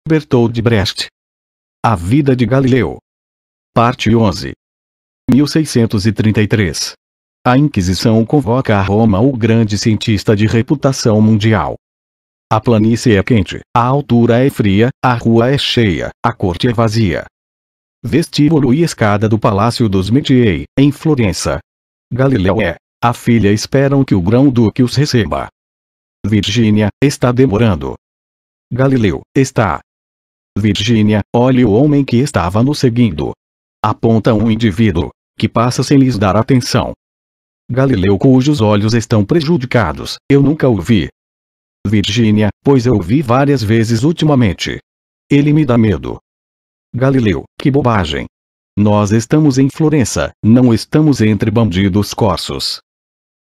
Bertold Brecht. A vida de Galileu. Parte 11. 1633. A Inquisição convoca a Roma o grande cientista de reputação mundial. A planície é quente, a altura é fria, a rua é cheia, a corte é vazia. Vestíbulo e escada do Palácio dos Medici, em Florença. Galileu a filha esperam que o grão-duque os receba. Virgínia, está demorando. Galileu, está. Virgínia, olhe o homem que estava nos seguindo. Aponta um indivíduo, que passa sem lhes dar atenção. Galileu, cujos olhos estão prejudicados, eu nunca o vi. Virgínia, pois eu o vi várias vezes ultimamente. Ele me dá medo. Galileu, que bobagem. Nós estamos em Florença, não estamos entre bandidos corsos.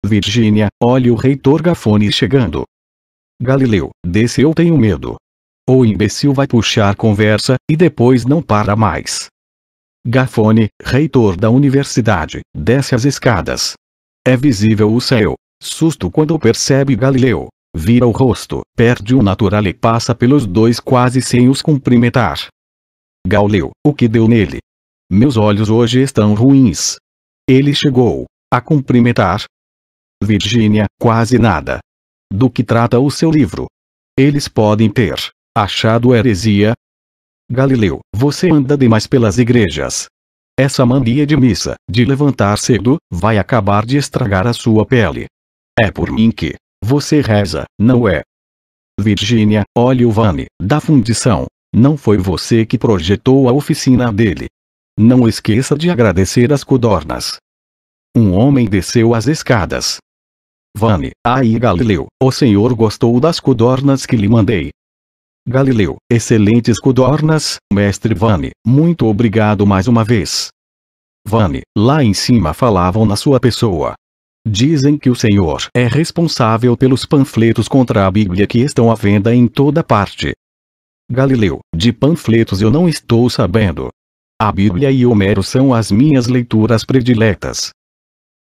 Virgínia, olhe o reitor Gafone chegando. Galileu, desse eu tenho medo. O imbecil vai puxar conversa, e depois não para mais. Gafone, reitor da universidade, desce as escadas. É visível o céu. Susto quando percebe Galileu. Vira o rosto, perde o natural e passa pelos dois quase sem os cumprimentar. Galileu, o que deu nele? Meus olhos hoje estão ruins. Ele chegou a cumprimentar. Virgínia, quase nada. Do que trata o seu livro? Eles podem ter achado heresia. Galileu, você anda demais pelas igrejas. Essa mania de missa, de levantar cedo, vai acabar de estragar a sua pele. É por mim que você reza, não é? Virgínia, olhe o Vane, da fundição. Não foi você que projetou a oficina dele. Não esqueça de agradecer as codornas. Um homem desceu as escadas. Vane, aí Galileu, o senhor gostou das codornas que lhe mandei? Galileu, excelentes codornas, mestre Vane, muito obrigado mais uma vez. Vane, lá em cima falavam na sua pessoa. Dizem que o senhor é responsável pelos panfletos contra a Bíblia que estão à venda em toda parte. Galileu, de panfletos eu não estou sabendo. A Bíblia e Homero são as minhas leituras prediletas.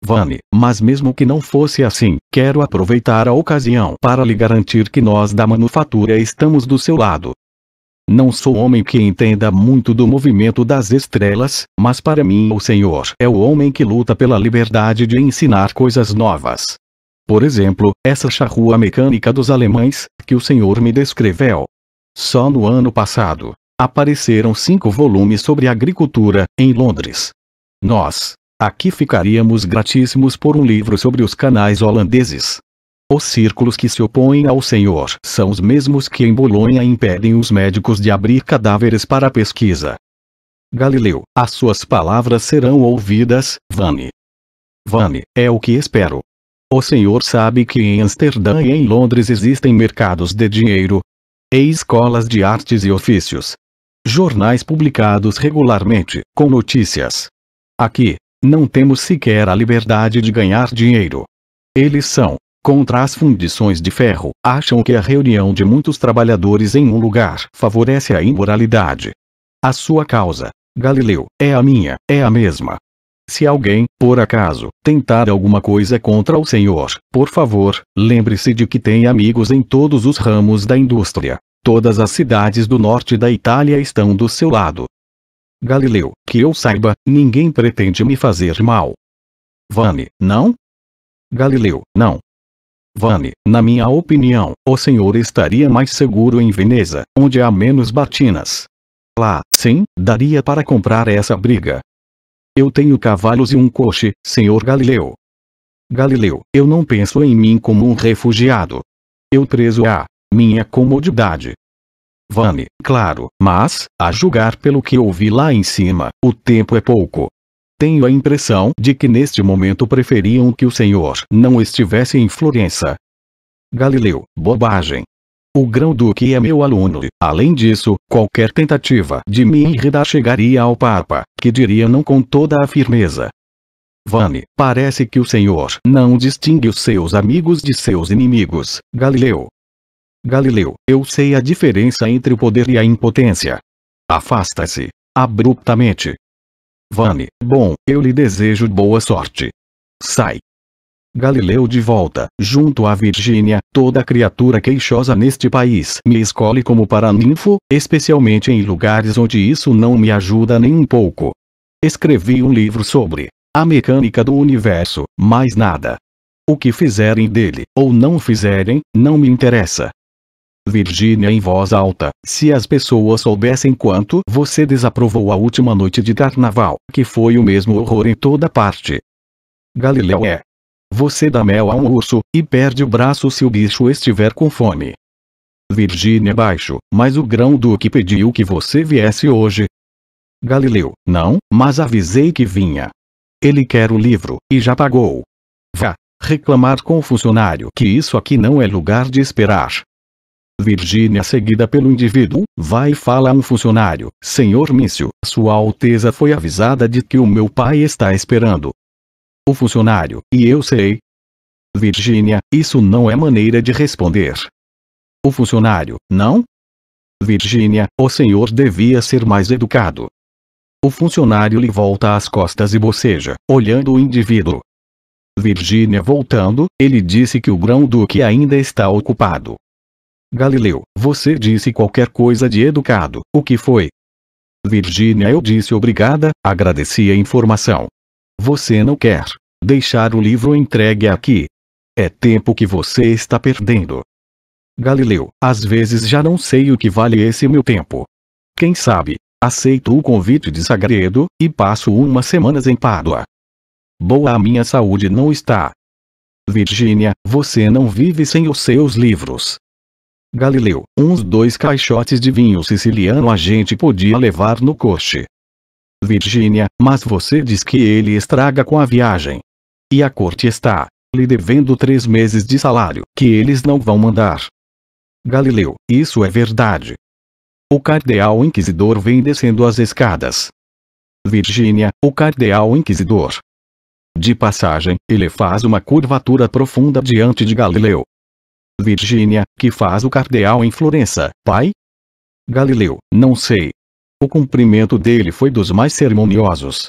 Vane, mas mesmo que não fosse assim, quero aproveitar a ocasião para lhe garantir que nós da manufatura estamos do seu lado. Não sou homem que entenda muito do movimento das estrelas, mas para mim o senhor é o homem que luta pela liberdade de ensinar coisas novas. Por exemplo, essa charrua mecânica dos alemães, que o senhor me descreveu. Só no ano passado, apareceram 5 volumes sobre agricultura, em Londres. Nós, aqui ficaríamos gratíssimos por um livro sobre os canais holandeses. Os círculos que se opõem ao senhor são os mesmos que em Bolonha impedem os médicos de abrir cadáveres para pesquisa. Galileu, as suas palavras serão ouvidas, Vane. Vane, é o que espero. O senhor sabe que em Amsterdã e em Londres existem mercados de dinheiro e escolas de artes e ofícios. Jornais publicados regularmente, com notícias. Aqui, não temos sequer a liberdade de ganhar dinheiro. Eles são contra as fundições de ferro, acham que a reunião de muitos trabalhadores em um lugar favorece a imoralidade. A sua causa, Galileu, é a minha, é a mesma. Se alguém, por acaso, tentar alguma coisa contra o senhor, por favor, lembre-se de que tem amigos em todos os ramos da indústria. Todas as cidades do norte da Itália estão do seu lado. Galileu, que eu saiba, ninguém pretende me fazer mal. Vane, não? Galileu, não. Vane, na minha opinião, o senhor estaria mais seguro em Veneza, onde há menos batinas. Lá, sim, daria para comprar essa briga. Eu tenho cavalos e um coche, senhor Galileu. Galileu, eu não penso em mim como um refugiado. Eu prezo a minha comodidade. Vane, claro, mas, a julgar pelo que ouvi lá em cima, o tempo é pouco. Tenho a impressão de que neste momento preferiam que o senhor não estivesse em Florença. Galileu, bobagem. O grão-duque é meu aluno. Além disso, qualquer tentativa de me enredar chegaria ao Papa, que diria não com toda a firmeza. Vane, parece que o senhor não distingue os seus amigos de seus inimigos, Galileu. Galileu, eu sei a diferença entre o poder e a impotência. Afasta-se, abruptamente. Vane, bom, eu lhe desejo boa sorte. Sai. Galileu de volta, junto a Virgínia, toda criatura queixosa neste país me escolhe como paraninfo, especialmente em lugares onde isso não me ajuda nem um pouco. Escrevi um livro sobre a mecânica do universo, mais nada. O que fizerem dele, ou não fizerem, não me interessa. Virgínia em voz alta, se as pessoas soubessem quanto você desaprovou a última noite de carnaval, que foi o mesmo horror em toda parte. Galileu você dá mel a um urso, e perde o braço se o bicho estiver com fome. Virgínia baixo, mas o grão-duque pediu que você viesse hoje. Galileu, não, mas avisei que vinha. Ele quer o livro, e já pagou. Vá reclamar com o funcionário que isso aqui não é lugar de esperar. Virgínia seguida pelo indivíduo, vai e fala a um funcionário, Senhor Mício, Sua Alteza foi avisada de que o meu pai está esperando. O funcionário, e eu sei. Virgínia, isso não é maneira de responder. O funcionário, não? Virgínia, o senhor devia ser mais educado. O funcionário lhe volta as costas e boceja, olhando o indivíduo. Virgínia voltando, ele disse que o grão-duque ainda está ocupado. Galileu, você disse qualquer coisa de educado, o que foi? Virgínia, eu disse obrigada, agradeci a informação. Você não quer deixar o livro entregue aqui. É tempo que você está perdendo. Galileu, às vezes já não sei o que vale esse meu tempo. Quem sabe, aceito o convite de Sagredo, e passo umas semanas em Pádua. Boa a minha saúde não está. Virgínia, você não vive sem os seus livros. Galileu, uns 2 caixotes de vinho siciliano a gente podia levar no coche. Virgínia, mas você diz que ele estraga com a viagem. E a corte está lhe devendo 3 meses de salário, que eles não vão mandar. Galileu, isso é verdade. O cardeal inquisidor vem descendo as escadas. Virgínia, o cardeal inquisidor. De passagem, ele faz uma curvatura profunda diante de Galileu. Virgínia, que faz o cardeal em Florença, pai? Galileu, não sei. O cumprimento dele foi dos mais cerimoniosos.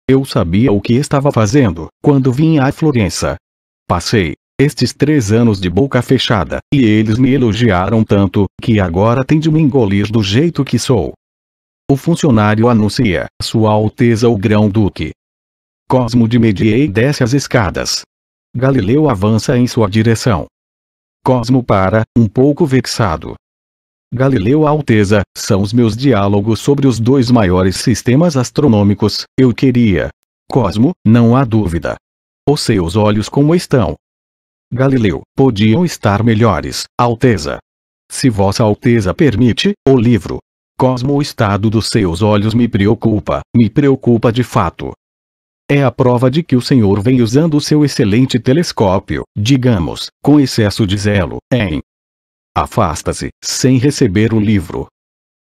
Eu sabia o que estava fazendo, quando vim a Florença. Passei estes 3 anos de boca fechada, e eles me elogiaram tanto, que agora tem de me engolir do jeito que sou. O funcionário anuncia, Sua Alteza o Grão-Duque. Cosmo de Mediae desce as escadas. Galileu avança em sua direção. Cosmo para, um pouco vexado. Galileu Alteza, são os meus diálogos sobre os 2 maiores sistemas astronômicos, eu queria. Cosmo, não há dúvida. Os seus olhos como estão? Galileu, podiam estar melhores, Alteza. Se Vossa Alteza permite, o livro. Cosmo, o estado dos seus olhos me preocupa de fato. É a prova de que o senhor vem usando o seu excelente telescópio, digamos, com excesso de zelo, hein? Afasta-se, sem receber o livro.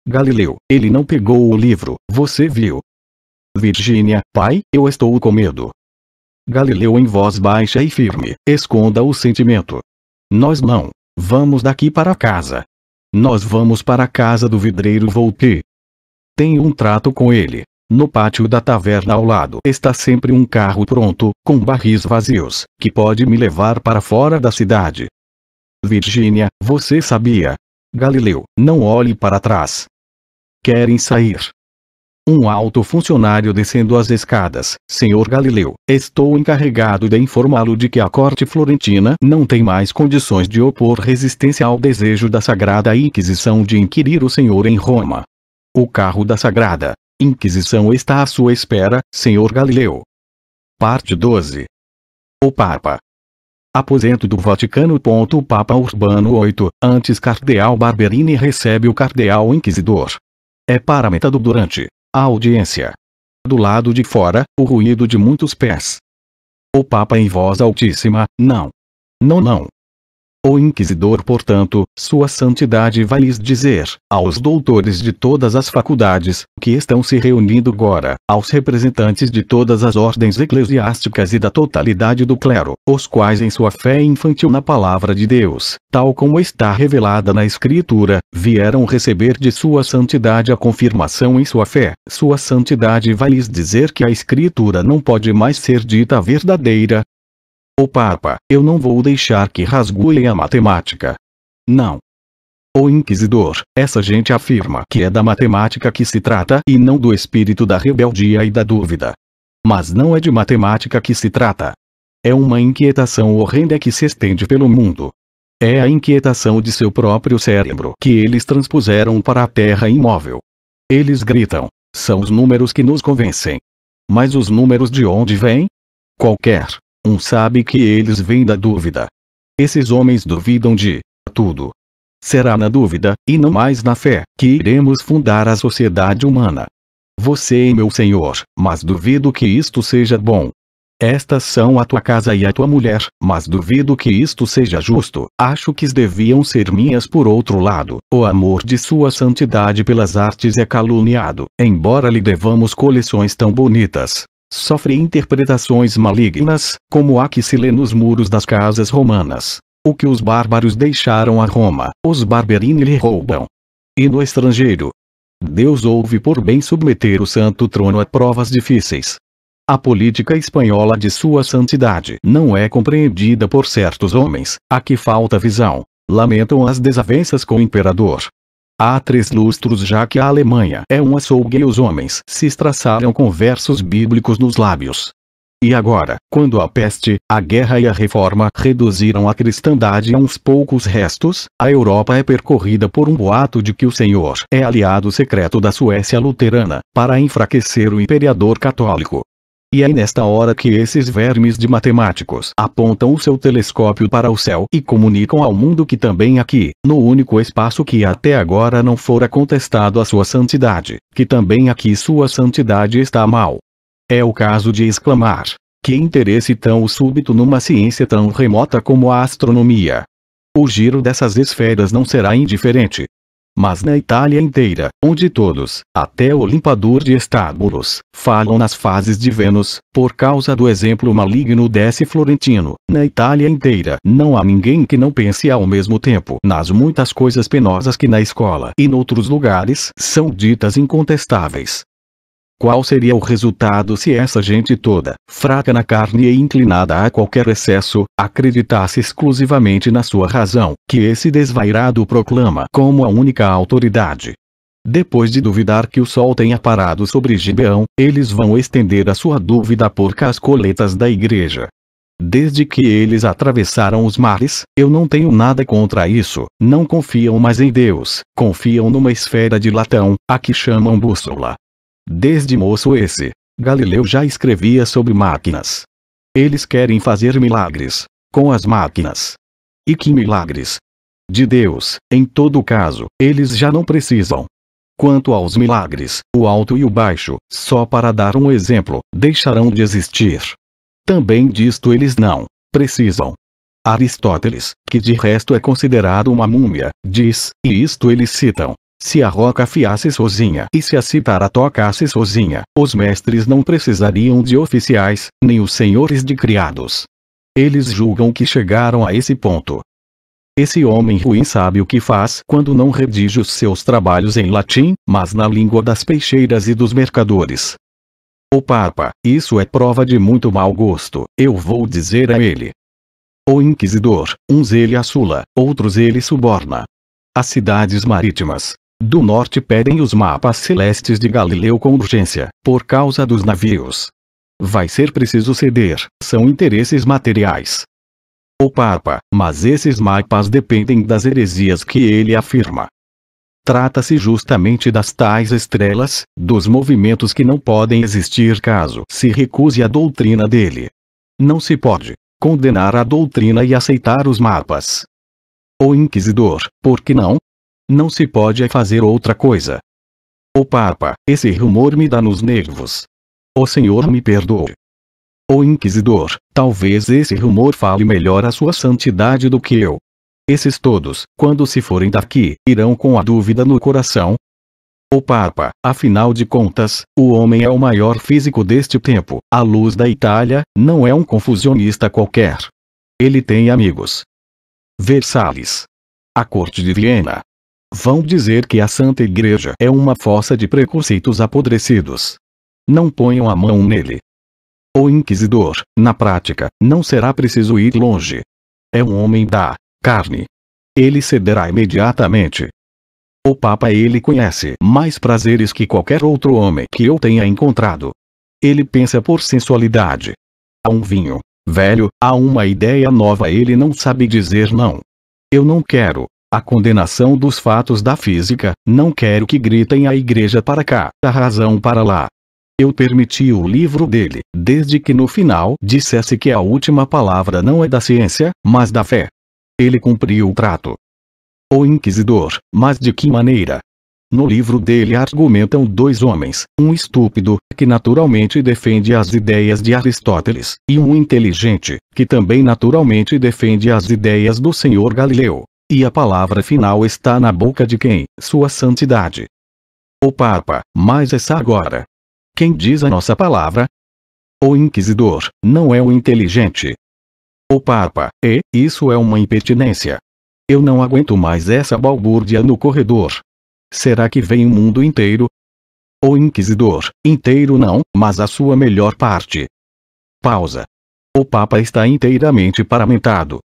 Galileu, ele não pegou o livro, você viu? Virgínia, pai, eu estou com medo. Galileu em voz baixa e firme, esconda o sentimento. Nós não vamos daqui para casa. Nós vamos para a casa do vidreiro Volpi. Tenho um trato com ele. No pátio da taverna ao lado está sempre um carro pronto, com barris vazios, que pode me levar para fora da cidade. Virgínia, você sabia? Galileu, não olhe para trás. Querem sair. Um alto funcionário descendo as escadas. Senhor Galileu, estou encarregado de informá-lo de que a corte florentina não tem mais condições de opor resistência ao desejo da Sagrada Inquisição de inquirir o senhor em Roma. O carro da Sagrada Inquisição está à sua espera, senhor Galileu. Parte 12. O Papa. Aposento do Vaticano. O Papa Urbano VIII, antes cardeal Barberini, recebe o cardeal inquisidor. É paramentado durante a audiência. Do lado de fora, o ruído de muitos pés. O Papa em voz altíssima, não. Não, não. O inquisidor, portanto, Sua Santidade vai lhes dizer, aos doutores de todas as faculdades, que estão se reunindo agora, aos representantes de todas as ordens eclesiásticas e da totalidade do clero, os quais em sua fé infantil na palavra de Deus, tal como está revelada na Escritura, vieram receber de Sua Santidade a confirmação em sua fé. Sua Santidade vai lhes dizer que a Escritura não pode mais ser dita verdadeira. O Papa, eu não vou deixar que rasguem a matemática. Não. O Inquisidor, essa gente afirma que é da matemática que se trata e não do espírito da rebeldia e da dúvida. Mas não é de matemática que se trata. É uma inquietação horrenda que se estende pelo mundo. É a inquietação de seu próprio cérebro que eles transpuseram para a terra imóvel. Eles gritam: são os números que nos convencem. Mas os números de onde vêm? Qualquer um sabe que eles vêm da dúvida. Esses homens duvidam de tudo. Será na dúvida, e não mais na fé, que iremos fundar a sociedade humana. Você é meu senhor, mas duvido que isto seja bom. Estas são a tua casa e a tua mulher, mas duvido que isto seja justo. Acho que deviam ser minhas. Por outro lado, o amor de sua santidade pelas artes é caluniado, embora lhe devamos coleções tão bonitas. Sofre interpretações malignas, como a que se lê nos muros das casas romanas. O que os bárbaros deixaram a Roma, os Barberini lhe roubam. E no estrangeiro, Deus ouve por bem submeter o santo trono a provas difíceis. A política espanhola de sua santidade não é compreendida por certos homens, a que falta visão. Lamentam as desavenças com o imperador. Há 3 lustros já que a Alemanha é um açougue e os homens se estraçalham com versos bíblicos nos lábios. E agora, quando a peste, a guerra e a reforma reduziram a cristandade a uns poucos restos, a Europa é percorrida por um boato de que o Senhor é aliado secreto da Suécia luterana, para enfraquecer o imperador católico. E é nesta hora que esses vermes de matemáticos apontam o seu telescópio para o céu e comunicam ao mundo que também aqui, no único espaço que até agora não fora contestado a sua santidade, que também aqui sua santidade está mal. É o caso de exclamar: que interesse tão súbito numa ciência tão remota como a astronomia. O giro dessas esferas não será indiferente. Mas na Itália inteira, onde todos, até o limpador de estábulos, falam nas fases de Vênus, por causa do exemplo maligno desse Florentino, na Itália inteira não há ninguém que não pense ao mesmo tempo nas muitas coisas penosas que na escola e noutros lugares são ditas incontestáveis. Qual seria o resultado se essa gente toda, fraca na carne e inclinada a qualquer excesso, acreditasse exclusivamente na sua razão, que esse desvairado proclama como a única autoridade? Depois de duvidar que o sol tenha parado sobre Gibeão, eles vão estender a sua dúvida por cascoletas da igreja. Desde que eles atravessaram os mares, eu não tenho nada contra isso, não confiam mais em Deus, confiam numa esfera de latão, a que chamam bússola. Desde moço Galileu já escrevia sobre máquinas. Eles querem fazer milagres com as máquinas. E que milagres? De Deus, em todo caso, eles já não precisam. Quanto aos milagres, o alto e o baixo, só para dar um exemplo, deixarão de existir. Também disto eles não precisam. Aristóteles, que de resto é considerado uma múmia, diz, e isto eles citam: se a roca fiasse sozinha e se a cítara tocasse sozinha, os mestres não precisariam de oficiais, nem os senhores de criados. Eles julgam que chegaram a esse ponto. Esse homem ruim sabe o que faz quando não redige os seus trabalhos em latim, mas na língua das peixeiras e dos mercadores. O Papa, isso é prova de muito mau gosto, eu vou dizer a ele. O Inquisidor, uns ele assula, outros ele suborna. As cidades marítimas do norte pedem os mapas celestes de Galileu com urgência, por causa dos navios. Vai ser preciso ceder, são interesses materiais. O Papa, mas esses mapas dependem das heresias que ele afirma. Trata-se justamente das tais estrelas, dos movimentos que não podem existir caso se recuse a doutrina dele. Não se pode condenar a doutrina e aceitar os mapas. O Inquisidor, por que não? Não se pode fazer outra coisa. O Papa, esse rumor me dá nos nervos. O Senhor me perdoe. O Inquisidor, talvez esse rumor fale melhor a sua santidade do que eu. Esses todos, quando se forem daqui, irão com a dúvida no coração. O Papa, afinal de contas, o homem é o maior físico deste tempo, a luz da Itália, não é um confusionista qualquer. Ele tem amigos. Versalhes. A corte de Viena. Vão dizer que a Santa Igreja é uma fossa de preconceitos apodrecidos. Não ponham a mão nele. O inquisidor, na prática, não será preciso ir longe. É um homem da carne. Ele cederá imediatamente. O Papa ele conhece mais prazeres que qualquer outro homem que eu tenha encontrado. Ele pensa por sensualidade. A um vinho velho, a uma ideia nova ele não sabe dizer não. Eu não quero a condenação dos fatos da física, não quero que gritem a igreja para cá, a razão para lá. Eu permiti o livro dele, desde que no final dissesse que a última palavra não é da ciência, mas da fé. Ele cumpriu o trato. O inquisidor, mas de que maneira? No livro dele argumentam dois homens, um estúpido, que naturalmente defende as ideias de Aristóteles, e um inteligente, que também naturalmente defende as ideias do Senhor Galileu. E a palavra final está na boca de quem? Sua Santidade. O Papa, mas essa agora. Quem diz a nossa palavra? O inquisidor, não é o inteligente. O Papa, e isso é uma impertinência. Eu não aguento mais essa balbúrdia no corredor. Será que vem o mundo inteiro? O inquisidor, inteiro não, mas a sua melhor parte. Pausa. O Papa está inteiramente paramentado.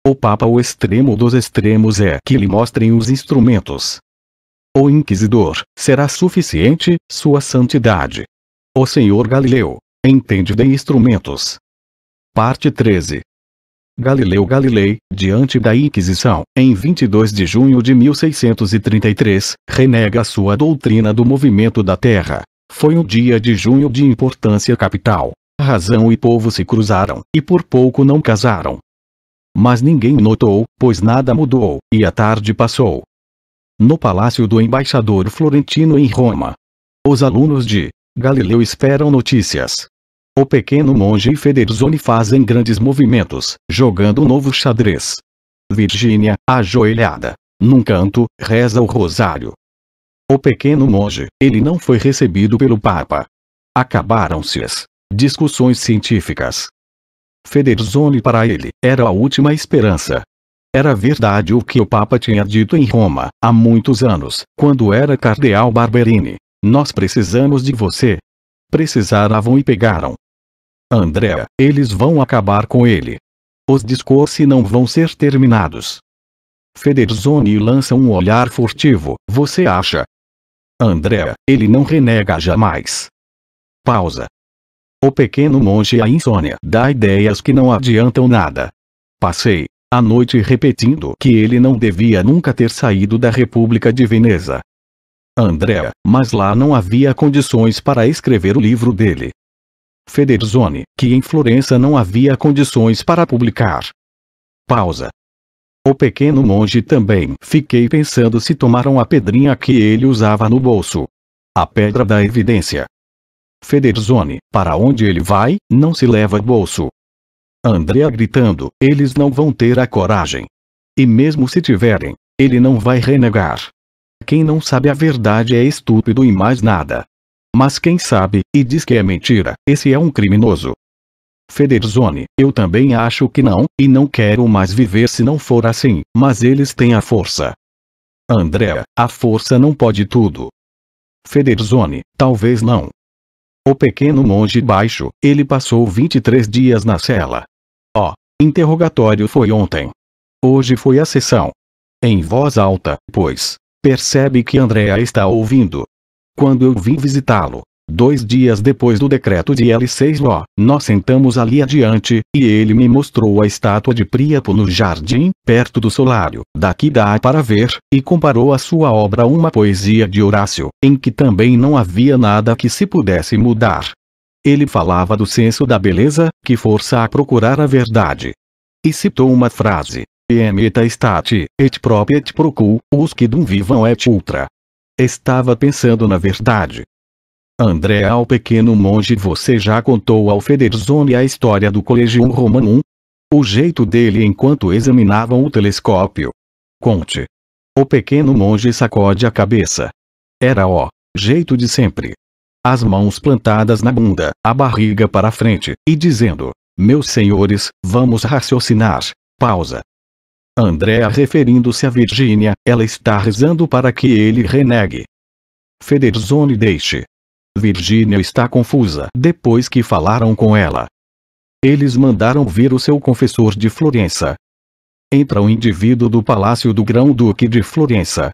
O Papa o extremo dos extremos é que lhe mostrem os instrumentos. O inquisidor, será suficiente, sua santidade. O senhor Galileu, entende de instrumentos. Parte 13. Galileu Galilei, diante da Inquisição, em 22 de junho de 1633, renega sua doutrina do movimento da Terra. Foi um dia de junho de importância capital. Razão e povo se cruzaram, e por pouco não casaram. Mas ninguém notou, pois nada mudou, e a tarde passou. No palácio do embaixador florentino em Roma, os alunos de Galileu esperam notícias. O pequeno monge e Federzoni fazem grandes movimentos, jogando um novo xadrez. Virgínia, ajoelhada, num canto, reza o rosário. O pequeno monge, ele não foi recebido pelo Papa. Acabaram-se as discussões científicas. Federzoni para ele, era a última esperança. Era verdade o que o Papa tinha dito em Roma, há muitos anos, quando era cardeal Barberini. Nós precisamos de você. Precisavam e pegaram. Andrea, eles vão acabar com ele. Os discursos não vão ser terminados. Federzoni lança um olhar furtivo, você acha? Andrea, ele não renega jamais. Pausa. O pequeno monge a insônia dá ideias que não adiantam nada. Passei a noite repetindo que ele não devia nunca ter saído da República de Veneza. Andrea, mas lá não havia condições para escrever o livro dele. Federzoni, que em Florença não havia condições para publicar. Pausa. O pequeno monge também. Fiquei pensando se tomaram a pedrinha que ele usava no bolso. A pedra da evidência. Federzoni, para onde ele vai, não se leva bolso. Andrea gritando, eles não vão ter a coragem. E mesmo se tiverem, ele não vai renegar. Quem não sabe a verdade é estúpido e mais nada. Mas quem sabe, e diz que é mentira, esse é um criminoso. Federzoni, eu também acho que não, e não quero mais viver se não for assim, mas eles têm a força. Andrea, a força não pode tudo. Federzoni, talvez não. O pequeno monge baixo, ele passou 23 dias na cela. Interrogatório foi ontem. Hoje foi a sessão. Em voz alta, pois, percebe que Andrea está ouvindo. Quando eu vim visitá-lo, 2 dias depois do decreto de L6 Ló, nós sentamos ali adiante, e ele me mostrou a estátua de Príapo no jardim, perto do solário. Daqui dá para ver, e comparou a sua obra a uma poesia de Horácio, em que também não havia nada que se pudesse mudar. Ele falava do senso da beleza, que força a procurar a verdade. E citou uma frase: Emeta stat, et propiet procul, usquidum vivam et ultra. Estava pensando na verdade. Andrea, ao pequeno monge, você já contou ao Federzoni a história do Collegium Romanum? O jeito dele enquanto examinavam o telescópio. Conte. O pequeno monge sacode a cabeça. Era o jeito de sempre. As mãos plantadas na bunda, a barriga para frente, e dizendo: meus senhores, vamos raciocinar. Pausa. Andrea referindo-se a Virgínia, ela está rezando para que ele renegue. Federzoni deixe. Virgínia está confusa depois que falaram com ela. Eles mandaram vir o seu confessor de Florença. Entra o indivíduo do palácio do Grão-Duque de Florença.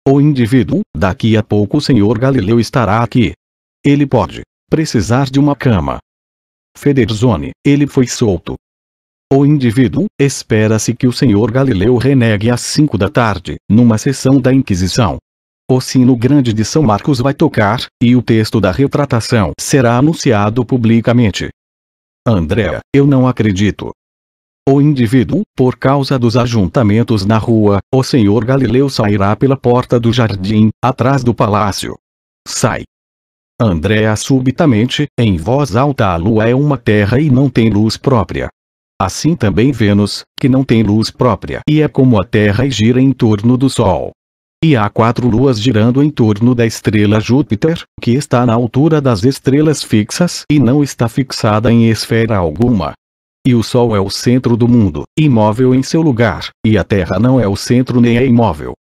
O indivíduo, daqui a pouco o senhor Galileu estará aqui. Ele pode precisar de uma cama. Federzoni, ele foi solto. O indivíduo, espera-se que o senhor Galileu renegue às 5 da tarde, numa sessão da Inquisição. O sino grande de São Marcos vai tocar, e o texto da retratação será anunciado publicamente. Andrea, eu não acredito. O indivíduo, por causa dos ajuntamentos na rua, o senhor Galileu sairá pela porta do jardim, atrás do palácio. Sai. Andrea subitamente, em voz alta: a lua é uma terra e não tem luz própria. Assim também Vênus, que não tem luz própria e é como a terra e gira em torno do Sol. E há 4 luas girando em torno da estrela Júpiter, que está na altura das estrelas fixas e não está fixada em esfera alguma. E o Sol é o centro do mundo, imóvel em seu lugar, e a Terra não é o centro nem é imóvel.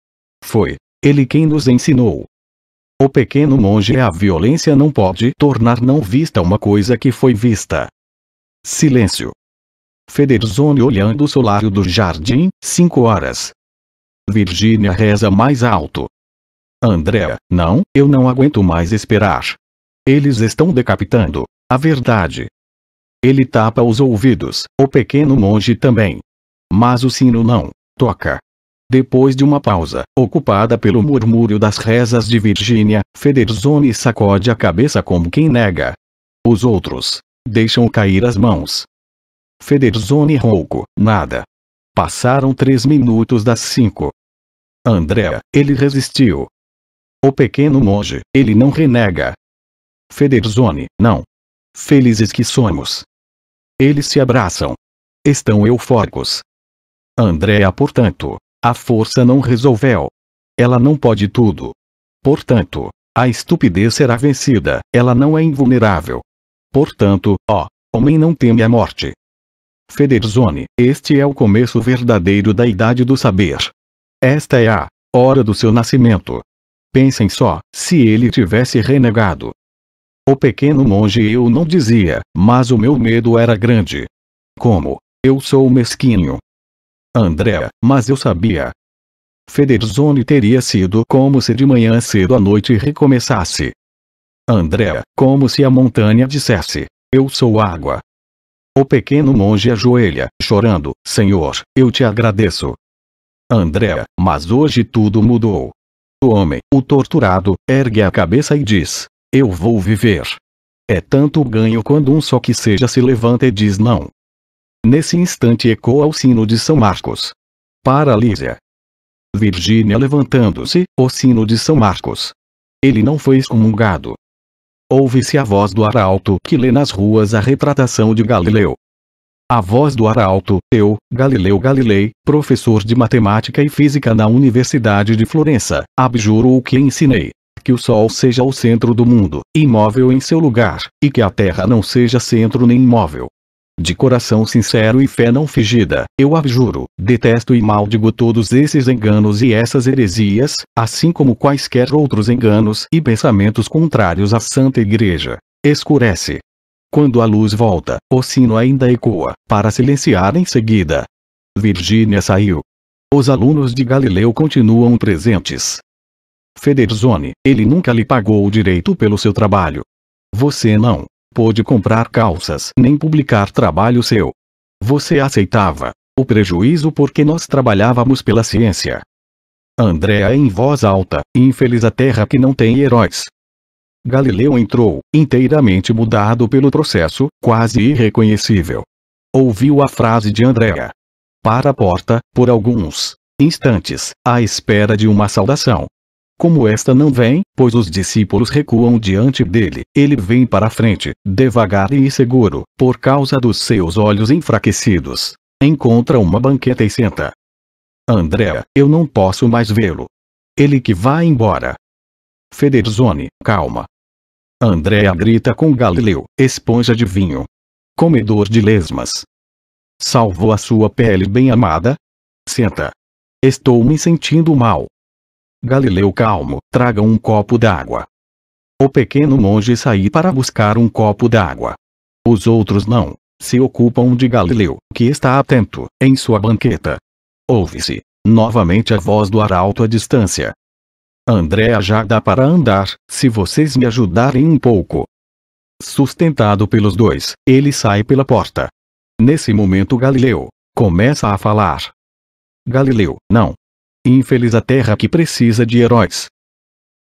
Foi ele quem nos ensinou. O pequeno monge: a violência não pode tornar não vista uma coisa que foi vista. Silêncio. Federzoni olhando o solário do jardim, 5 horas. Virgínia reza mais alto. Andrea, não, eu não aguento mais esperar. Eles estão decapitando a verdade. Ele tapa os ouvidos, o pequeno monge também. Mas o sino não toca. Depois de uma pausa, ocupada pelo murmúrio das rezas de Virgínia, Federzoni sacode a cabeça como quem nega. Os outros deixam cair as mãos. Federzoni rouco: nada. Passaram 3 minutos das 5. Andrea, ele resistiu. O pequeno monge, ele não renega. Federzoni, não. Felizes que somos. Eles se abraçam. Estão eufóricos. Andrea, portanto, a força não resolveu. Ela não pode tudo. Portanto, a estupidez será vencida, ela não é invulnerável. Portanto, homem não teme a morte. Federzoni, este é o começo verdadeiro da idade do saber. Esta é a hora do seu nascimento. Pensem só, se ele tivesse renegado. O pequeno monge: eu não dizia, mas o meu medo era grande. Como eu sou mesquinho. Andrea, mas eu sabia. Federzoni, teria sido como se de manhã cedo à noite recomeçasse. Andrea, como se a montanha dissesse: eu sou água. O pequeno monge ajoelha, chorando: Senhor, eu te agradeço. Andrea, mas hoje tudo mudou. O homem, o torturado, ergue a cabeça e diz: eu vou viver. É tanto ganho quando um só que seja se levanta e diz não. Nesse instante ecoa o sino de São Marcos. Paralísia. Virgínia levantando-se, o sino de São Marcos. Ele não foi excomungado. Ouve-se a voz do arauto que lê nas ruas a retratação de Galileu. A voz do arauto: eu, Galileu Galilei, professor de matemática e física na Universidade de Florença, abjuro o que ensinei. Que o Sol seja o centro do mundo, imóvel em seu lugar, e que a Terra não seja centro nem imóvel. De coração sincero e fé não fingida, eu abjuro, detesto e maldigo todos esses enganos e essas heresias, assim como quaisquer outros enganos e pensamentos contrários à Santa Igreja. Escurece. Quando a luz volta, o sino ainda ecoa, para silenciar em seguida. Virgínia saiu. Os alunos de Galileu continuam presentes. Federzoni, ele nunca lhe pagou o direito pelo seu trabalho. Você não pôde comprar calças nem publicar trabalho seu. Você aceitava o prejuízo porque nós trabalhávamos pela ciência. Andrea em voz alta: infeliz a terra que não tem heróis. Galileu entrou, inteiramente mudado pelo processo, quase irreconhecível. Ouviu a frase de Andrea. Para a porta, por alguns instantes, à espera de uma saudação. Como esta não vem, pois os discípulos recuam diante dele, ele vem para a frente, devagar e inseguro, por causa dos seus olhos enfraquecidos. Encontra uma banqueta e senta. Andrea, eu não posso mais vê-lo. Ele que vai embora. Federzoni, calma. Andrea grita com Galileu: esponja de vinho. Comedor de lesmas. Salvou a sua pele bem amada? Senta. Estou me sentindo mal. Galileu calmo: traga um copo d'água. O pequeno monge sai para buscar um copo d'água. Os outros não se ocupam de Galileu, que está atento, em sua banqueta. Ouve-se novamente a voz do arauto à distância. Andréa, já dá para andar, se vocês me ajudarem um pouco. Sustentado pelos dois, ele sai pela porta. Nesse momento Galileu começa a falar. Galileu, não. Infeliz a terra que precisa de heróis.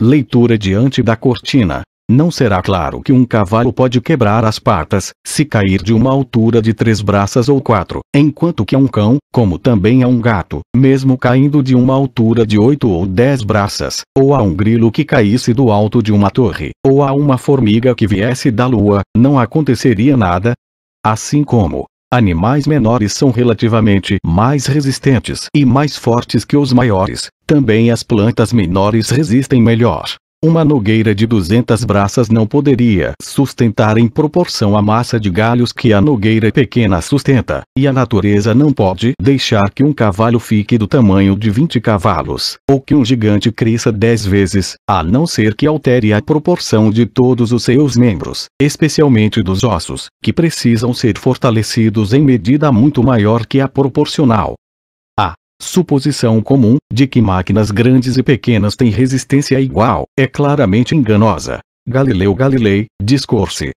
Leitura diante da cortina. Não será claro que um cavalo pode quebrar as patas, se cair de uma altura de 3 braças ou 4, enquanto que a um cão, como também a um gato, mesmo caindo de uma altura de 8 ou 10 braças, ou a um grilo que caísse do alto de uma torre, ou a uma formiga que viesse da lua, não aconteceria nada. Assim como animais menores são relativamente mais resistentes e mais fortes que os maiores, também as plantas menores resistem melhor. Uma nogueira de 200 braças não poderia sustentar em proporção à massa de galhos que a nogueira pequena sustenta, e a natureza não pode deixar que um cavalo fique do tamanho de 20 cavalos, ou que um gigante cresça 10 vezes, a não ser que altere a proporção de todos os seus membros, especialmente dos ossos, que precisam ser fortalecidos em medida muito maior que a proporcional. Suposição comum, de que máquinas grandes e pequenas têm resistência igual, é claramente enganosa. Galileu Galilei, Discorsi,